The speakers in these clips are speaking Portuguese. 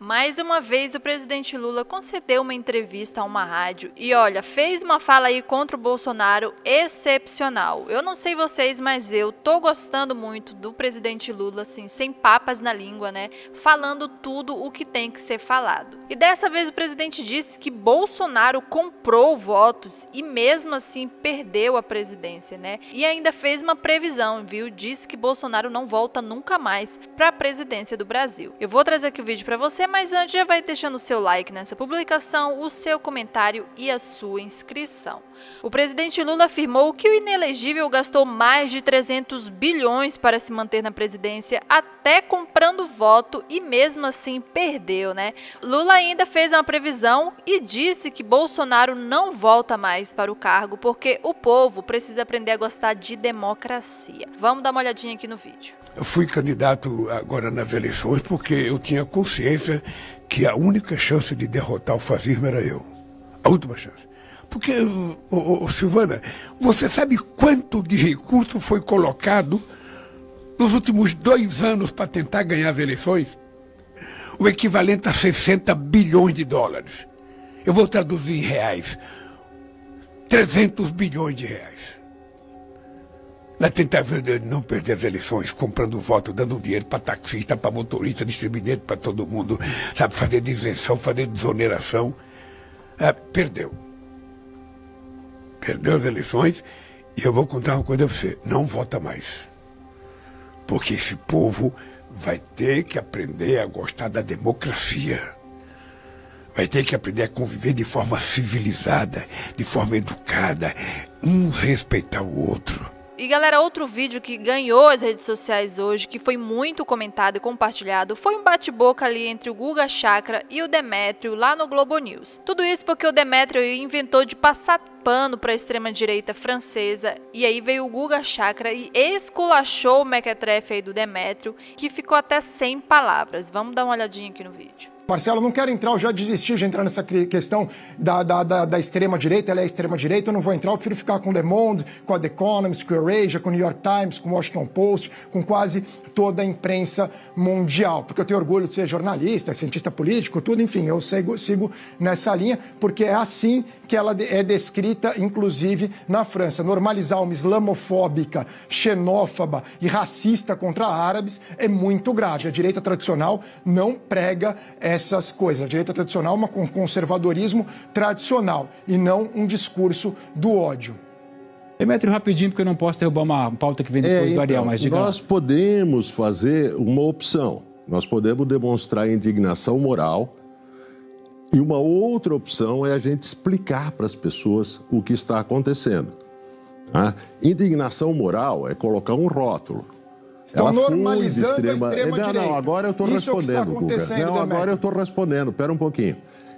Mais uma vez, o presidente Lula concedeu uma entrevista a uma rádio e, olha, fez uma fala aí contra o Bolsonaro excepcional. Eu não sei vocês, mas eu tô gostando muito do presidente Lula, assim, sem papas na língua, né? Falando tudo o que tem que ser falado. E dessa vez o presidente disse que Bolsonaro comprou votos e mesmo assim perdeu a presidência, né? E ainda fez uma previsão, viu? Disse que Bolsonaro não volta nunca mais para a presidência do Brasil. Eu vou trazer aqui o vídeo para você, mas antes já vai deixando o seu like nessa publicação, o seu comentário e a sua inscrição. O presidente Lula afirmou que o inelegível gastou mais de 300 bilhões para se manter na presidência, até comprando voto e mesmo assim perdeu, né? Lula ainda fez uma previsão e disse que Bolsonaro não volta mais para o cargo porque o povo precisa aprender a gostar de democracia. Vamos dar uma olhadinha aqui no vídeo. Eu fui candidato agora nas eleições porque eu tinha consciência que a única chance de derrotar o fascismo era eu. A última chance. Porque, Silvana, você sabe quanto de recurso foi colocado nos últimos 2 anos para tentar ganhar as eleições? O equivalente a 60 bilhões de dólares. Eu vou traduzir em reais. 300 bilhões de reais. Na tentativa de não perder as eleições, comprando voto, dando dinheiro para taxista, para motorista, distribuindo para todo mundo, sabe, fazer isenção, fazer desoneração. Perdeu. Perdeu as eleições e eu vou contar uma coisa para você, não vota mais. Porque esse povo vai ter que aprender a gostar da democracia. Vai ter que aprender a conviver de forma civilizada, de forma educada, um respeitar o outro. E galera, outro vídeo que ganhou as redes sociais hoje, que foi muito comentado e compartilhado, foi um bate-boca ali entre o Guga Chakra e o Demétrio lá no Globo News. Tudo isso porque o Demétrio inventou de passar pano para a extrema-direita francesa, e aí veio o Guga Chakra e esculachou o mequetrefe aí do Demétrio, que ficou até sem palavras. Vamos dar uma olhadinha aqui no vídeo. Marcelo, não quero entrar, eu já desisti de entrar nessa questão da extrema-direita, ela é extrema-direita, eu não vou entrar, eu prefiro ficar com Le Monde, com a The Economist, com a Eurasia, com o New York Times, com o Washington Post, com quase toda a imprensa mundial, porque eu tenho orgulho de ser jornalista, cientista político, tudo, enfim, eu sigo nessa linha, porque é assim que ela é descrita, inclusive, na França. Normalizar uma islamofóbica, xenófoba e racista contra árabes é muito grave. A direita tradicional não prega essas coisas. A direita tradicional é um conservadorismo tradicional e não um discurso do ódio. Demétrio, rapidinho, porque eu não posso derrubar uma pauta que vem depois do Ariel, mas diga. Nós podemos fazer uma opção. Nós podemos demonstrar indignação moral e uma outra opção é a gente explicar para as pessoas o que está acontecendo. Indignação moral é colocar um rótulo. Estão normalizando a extrema-direita. Não, agora eu estou respondendo, Guga. Não, agora eu estou respondendo. Espera um pouquinho.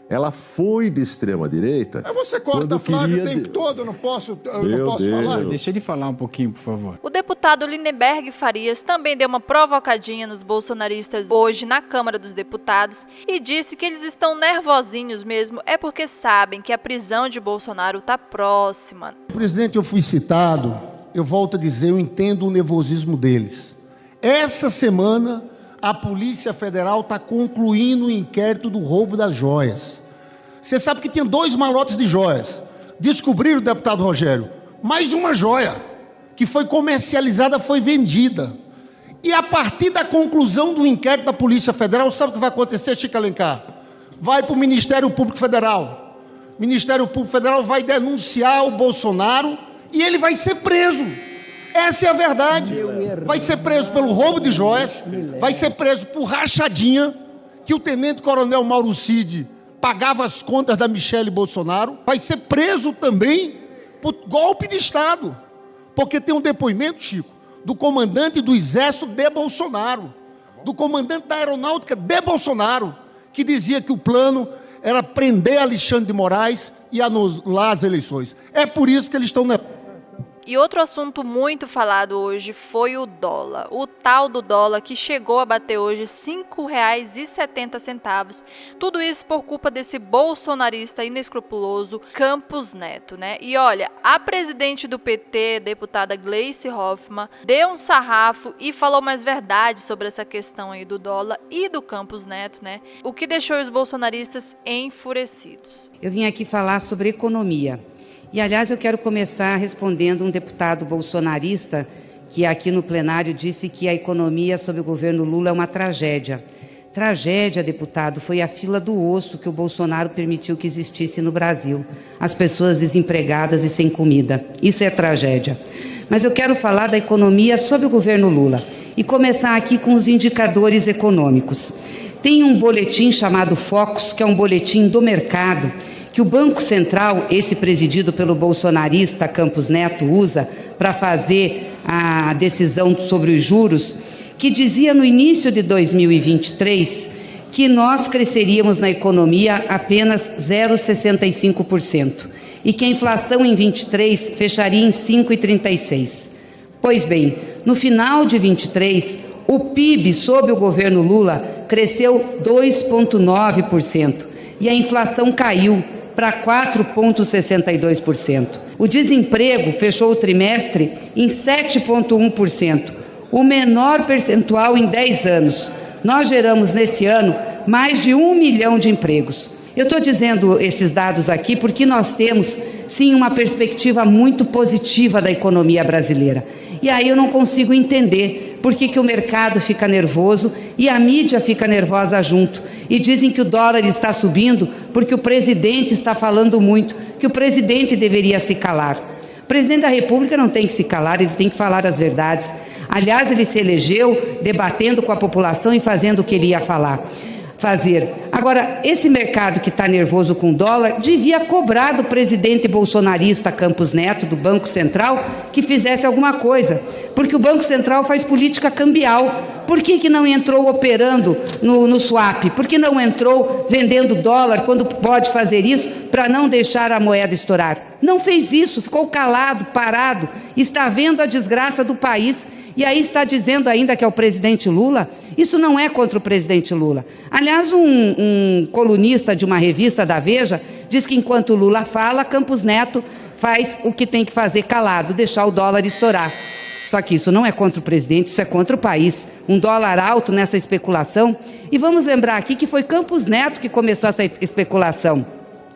Ela foi de extrema-direita. Mas você corta Flávio o tempo todo, eu não posso falar? Deixa ele falar um pouquinho, por favor. O deputado Lindenberg Farias também deu uma provocadinha nos bolsonaristas hoje na Câmara dos Deputados e disse que eles estão nervosinhos mesmo, é porque sabem que a prisão de Bolsonaro está próxima. Presidente, eu fui citado, eu volto a dizer, eu entendo o nervosismo deles. Essa semana, a Polícia Federal está concluindo o inquérito do roubo das joias. Você sabe que tinha 2 malotes de joias. Descobriram, deputado Rogério, mais uma joia que foi comercializada, foi vendida. E a partir da conclusão do inquérito da Polícia Federal, sabe o que vai acontecer, Chico Alencar? Vai para o Ministério Público Federal. O Ministério Público Federal vai denunciar o Bolsonaro e ele vai ser preso. Essa é a verdade. Vai ser preso pelo roubo de joias, vai ser preso por rachadinha, que o tenente-coronel Mauro Cid pagava as contas da Michele Bolsonaro, vai ser preso também por golpe de Estado, porque tem um depoimento, Chico, do comandante do Exército de Bolsonaro, do comandante da Aeronáutica de Bolsonaro, que dizia que o plano era prender Alexandre de Moraes e anular as eleições. É por isso que eles estão... E outro assunto muito falado hoje foi o dólar. O tal do dólar que chegou a bater hoje R$ 5,70. Tudo isso por culpa desse bolsonarista inescrupuloso Campos Neto, né? E olha, a presidente do PT, deputada Gleice Hoffmann, deu um sarrafo e falou mais verdade sobre essa questão aí do dólar e do Campos Neto, né? O que deixou os bolsonaristas enfurecidos. Eu vim aqui falar sobre economia. E, aliás, eu quero começar respondendo um deputado bolsonarista que aqui no plenário disse que a economia sob o governo Lula é uma tragédia. Tragédia, deputado, foi a fila do osso que o Bolsonaro permitiu que existisse no Brasil. As pessoas desempregadas e sem comida. Isso é tragédia. Mas eu quero falar da economia sob o governo Lula e começar aqui com os indicadores econômicos. Tem um boletim chamado Focus, que é um boletim do mercado, que o Banco Central, esse presidido pelo bolsonarista Campos Neto, usa para fazer a decisão sobre os juros, que dizia no início de 2023 que nós cresceríamos na economia apenas 0,65% e que a inflação em 23 fecharia em 5,36%. Pois bem, no final de 23, o PIB sob o governo Lula cresceu 2,9% e a inflação caiu para 4,62%. O desemprego fechou o trimestre em 7,1%, o menor percentual em 10 anos. Nós geramos nesse ano mais de 1 milhão de empregos. Eu estou dizendo esses dados aqui porque nós temos, sim, uma perspectiva muito positiva da economia brasileira. E aí eu não consigo entender por que o mercado fica nervoso e a mídia fica nervosa junto. E dizem que o dólar está subindo porque o presidente está falando muito, que o presidente deveria se calar. O presidente da República não tem que se calar, ele tem que falar as verdades. Aliás, ele se elegeu debatendo com a população e fazendo o que ele ia fazer. Agora, esse mercado que está nervoso com o dólar devia cobrar do presidente bolsonarista Campos Neto, do Banco Central, que fizesse alguma coisa, porque o Banco Central faz política cambial. Por que não entrou operando no swap? Por que não entrou vendendo dólar quando pode fazer isso para não deixar a moeda estourar? Não fez isso, ficou calado, parado, está vendo a desgraça do país. E aí está dizendo ainda que é o presidente Lula? Isso não é contra o presidente Lula. Aliás, um colunista de uma revista da Veja diz que enquanto Lula fala, Campos Neto faz o que tem que fazer calado, deixar o dólar estourar. Só que isso não é contra o presidente, isso é contra o país. Um dólar alto nessa especulação. E vamos lembrar aqui que foi Campos Neto que começou essa especulação,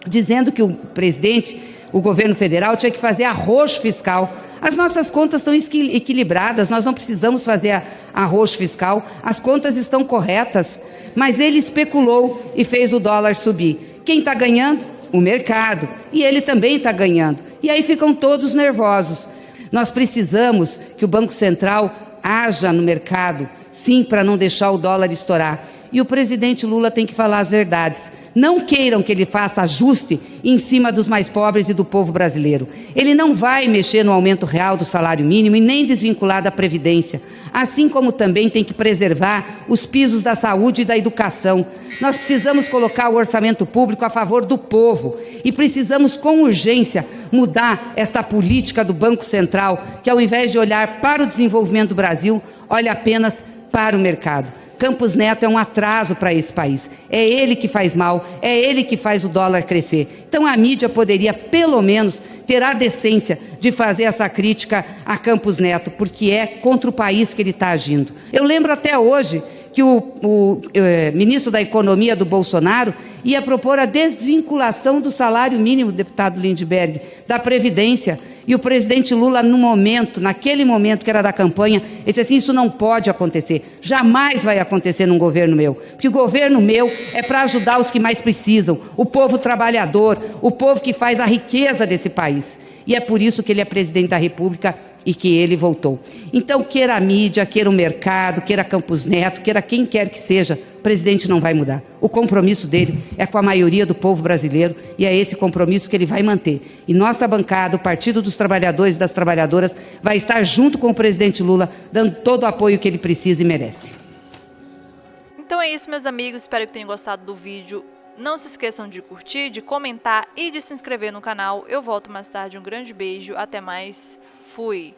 dizendo que o presidente, o governo federal, tinha que fazer arroxo fiscal. As nossas contas estão equilibradas, nós não precisamos fazer arroxo fiscal, as contas estão corretas, mas ele especulou e fez o dólar subir. Quem está ganhando? O mercado. E ele também está ganhando. E aí ficam todos nervosos. Nós precisamos que o Banco Central haja no mercado, sim, para não deixar o dólar estourar. E o presidente Lula tem que falar as verdades. Não queiram que ele faça ajuste em cima dos mais pobres e do povo brasileiro. Ele não vai mexer no aumento real do salário mínimo e nem desvincular da Previdência. Assim como também tem que preservar os pisos da saúde e da educação. Nós precisamos colocar o orçamento público a favor do povo e precisamos, com urgência, mudar essa política do Banco Central, que ao invés de olhar para o desenvolvimento do Brasil, olha apenas para o mercado. Campos Neto é um atraso para esse país. É ele que faz mal, é ele que faz o dólar crescer. Então a mídia poderia, pelo menos, ter a decência de fazer essa crítica a Campos Neto, porque é contra o país que ele está agindo. Eu lembro até hoje que o ministro da Economia do Bolsonaro ia propor a desvinculação do salário mínimo, deputado Lindbergh, da Previdência. E o presidente Lula, naquele momento que era da campanha, ele disse assim, isso não pode acontecer, jamais vai acontecer num governo meu, porque o governo meu é para ajudar os que mais precisam, o povo trabalhador, o povo que faz a riqueza desse país. E é por isso que ele é presidente da República e que ele voltou. Então, queira a mídia, queira o mercado, queira Campos Neto, queira quem quer que seja, o presidente não vai mudar. O compromisso dele é com a maioria do povo brasileiro e é esse compromisso que ele vai manter. E nossa bancada, o Partido dos Trabalhadores e das Trabalhadoras, vai estar junto com o presidente Lula, dando todo o apoio que ele precisa e merece. Então é isso, meus amigos. Espero que tenham gostado do vídeo. Não se esqueçam de curtir, de comentar e de se inscrever no canal. Eu volto mais tarde. Um grande beijo. Até mais. Fui.